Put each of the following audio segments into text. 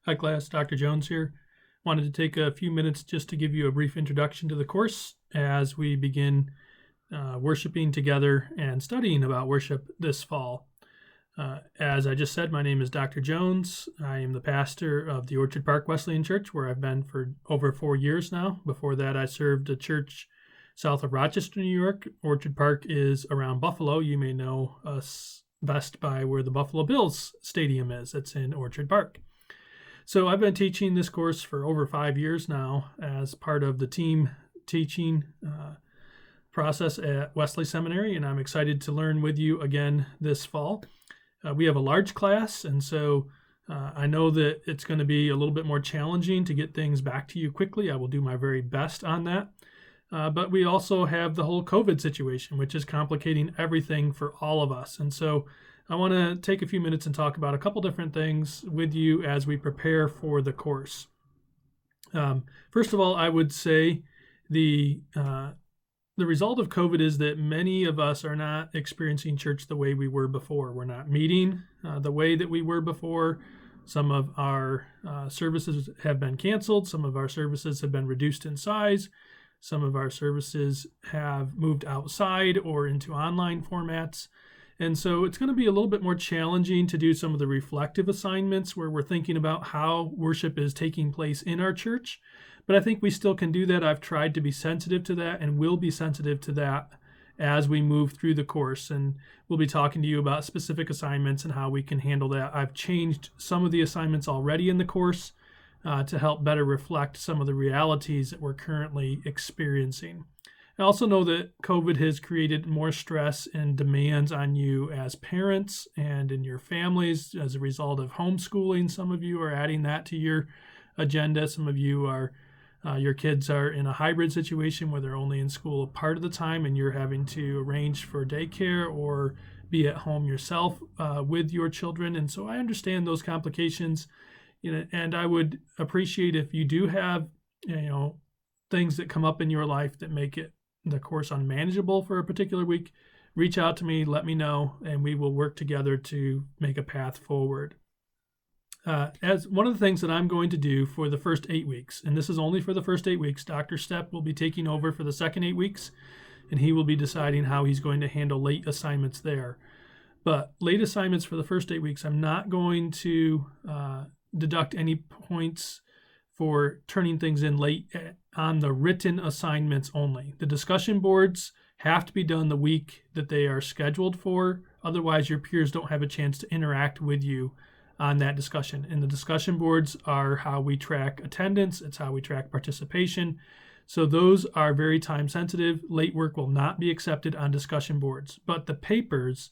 Hi class, Dr. Jones here. Wanted to take a few minutes just to give you a brief introduction to the course as we begin worshiping together and studying about worship this fall. As I just said, my name is Dr. Jones. I am the pastor of the Orchard Park Wesleyan Church, where I've been for over 4 years now. Before that, I served a church south of Rochester, New York. Orchard Park is around Buffalo. You may know us best by where the Buffalo Bills Stadium is. It's in Orchard Park. So I've been teaching this course for over 5 years now as part of the team teaching process at Wesley Seminary, and I'm excited to learn with you again this fall. We have a large class, and so I know that it's going to be a little bit more challenging to get things back to you quickly. I will do my very best on that. But we also have the whole COVID situation, which is complicating everything for all of us. And so I want to take a few minutes and talk about a couple different things with you as we prepare for the course. First of all, I would say the result of COVID is that many of us are not experiencing church the way we were before. We're not meeting the way that we were before. Some of our services have been canceled. Some of our services have been reduced in size. Some of our services have moved outside or into online formats. And so it's going to be a little bit more challenging to do some of the reflective assignments where we're thinking about how worship is taking place in our church. But I think we still can do that. I've tried to be sensitive to that and will be sensitive to that as we move through the course. And we'll be talking to you about specific assignments and how we can handle that. I've changed some of the assignments already in the course to help better reflect some of the realities that we're currently experiencing. I also know that COVID has created more stress and demands on you as parents and in your families as a result of homeschooling. Some of you are adding that to your agenda. Some of you are, your kids are in a hybrid situation where they're only in school a part of the time and you're having to arrange for daycare or be at home yourself with your children. And so I understand those complications. And I would appreciate if you do have, things that come up in your life that make the course unmanageable for a particular week, reach out to me, let me know, and we will work together to make a path forward. As one of the things that I'm going to do for the first 8 weeks, and this is only for the first 8 weeks, Dr. Stepp will be taking over for the second 8 weeks, and he will be deciding how he's going to handle late assignments there. But late assignments for the first 8 weeks, I'm not going to deduct any points for turning things in late on the written assignments only. The discussion boards have to be done the week that they are scheduled for. Otherwise, your peers don't have a chance to interact with you on that discussion. And the discussion boards are how we track attendance. It's how we track participation. So those are very time sensitive. Late work will not be accepted on discussion boards. But the papers,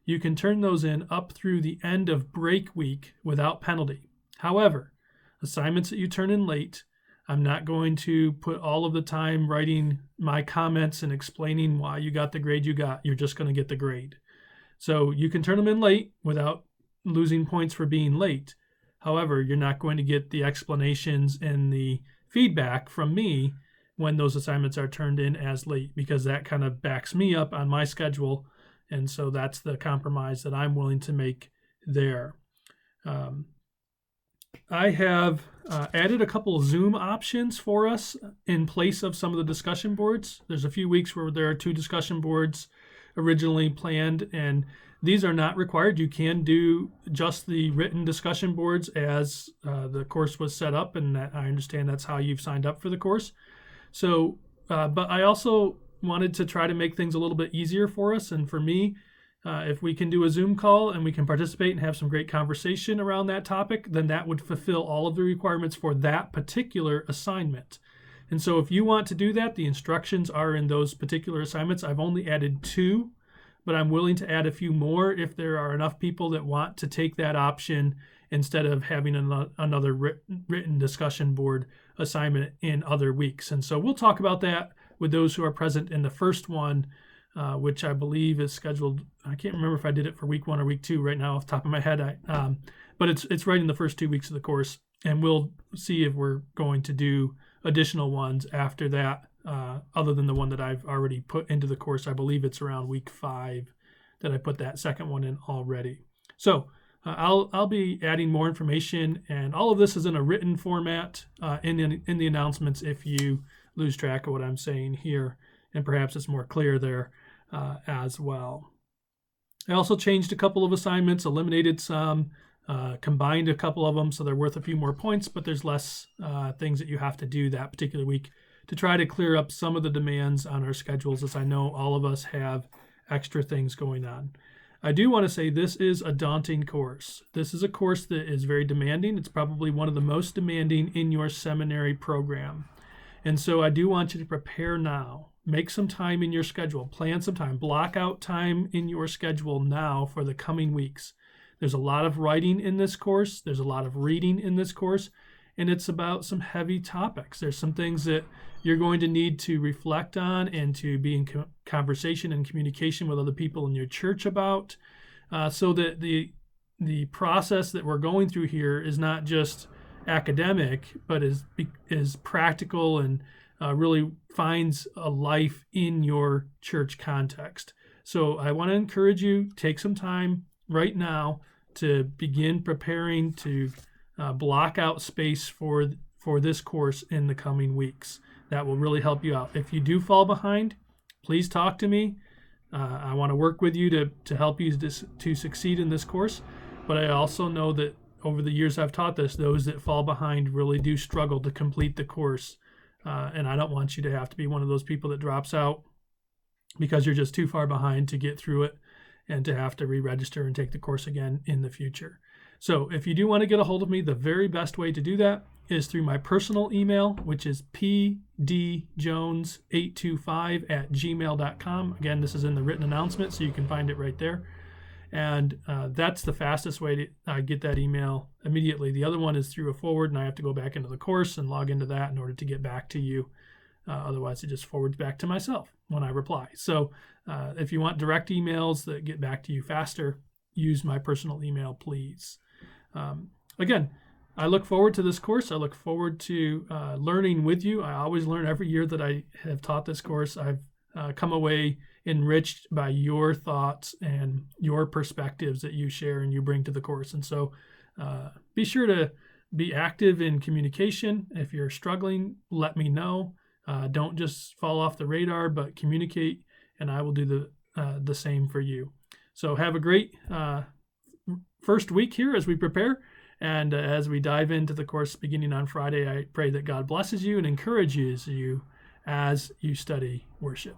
you can turn those in up through the end of break week without penalty. However, assignments that you turn in late, I'm not going to put all of the time writing my comments and explaining why you got the grade you got. You're just going to get the grade. So you can turn them in late without losing points for being late. However, you're not going to get the explanations and the feedback from me when those assignments are turned in as late, because that kind of backs me up on my schedule. And so that's the compromise that I'm willing to make there. I have added a couple of Zoom options for us in place of some of the discussion boards. There's a few weeks where there are 2 discussion boards originally planned, and these are not required. You can do just the written discussion boards as the course was set up, and I understand that's how you've signed up for the course. So, but I also wanted to try to make things a little bit easier for us, and for me, if we can do a Zoom call and we can participate and have some great conversation around that topic, then that would fulfill all of the requirements for that particular assignment. And so if you want to do that, the instructions are in those particular assignments. I've only added 2, but I'm willing to add a few more if there are enough people that want to take that option instead of having another written discussion board assignment in other weeks. And so we'll talk about that with those who are present in the first one, which I believe is scheduled. I can't remember if I did it for week 1 or week 2 right now off the top of my head. But it's right in the first 2 weeks of the course, and we'll see if we're going to do additional ones after that, other than the one that I've already put into the course. I believe it's around week 5 that I put that second one in already. So I'll be adding more information, and all of this is in a written format in the announcements if you lose track of what I'm saying here, and perhaps it's more clear there as well. I also changed a couple of assignments, eliminated some, combined a couple of them, so they're worth a few more points, but there's less things that you have to do that particular week to try to clear up some of the demands on our schedules, as I know all of us have extra things going on. I do want to say this is a daunting course. This is a course that is very demanding. It's probably one of the most demanding in your seminary program. And so I do want you to prepare now. Make some time in your schedule. Plan some time. Block out time in your schedule now for the coming weeks. There's a lot of writing in this course. There's a lot of reading in this course. And it's about some heavy topics. There's some things that you're going to need to reflect on and to be in conversation and communication with other people in your church about, so that the process that we're going through here is not just academic, but is practical and really finds a life in your church context. So I want to encourage you, take some time right now to begin preparing to block out space for this course in the coming weeks. That will really help you out. If you do fall behind, please talk to me. I want to work with you to help you to succeed in this course. But I also know that over the years I've taught this, those that fall behind really do struggle to complete the course. And I don't want you to have to be one of those people that drops out because you're just too far behind to get through it and to have to re-register and take the course again in the future. So if you do want to get a hold of me, the very best way to do that is through my personal email, which is pdjones825@gmail.com. Again, this is in the written announcement, so you can find it right there. And that's the fastest way to get that email immediately. The other one is through a forward, and I have to go back into the course and log into that in order to get back to you. Otherwise, it just forwards back to myself when I reply. So if you want direct emails that get back to you faster, use my personal email, please. Again, I look forward to this course. I look forward to learning with you. I always learn every year that I have taught this course. I've come away enriched by your thoughts and your perspectives that you share and you bring to the course. And so be sure to be active in communication. If you're struggling, let me know. Don't just fall off the radar, but communicate, and I will do the same for you. So have a great first week here as we prepare. And as we dive into the course beginning on Friday, I pray that God blesses you and encourages you as you study worship.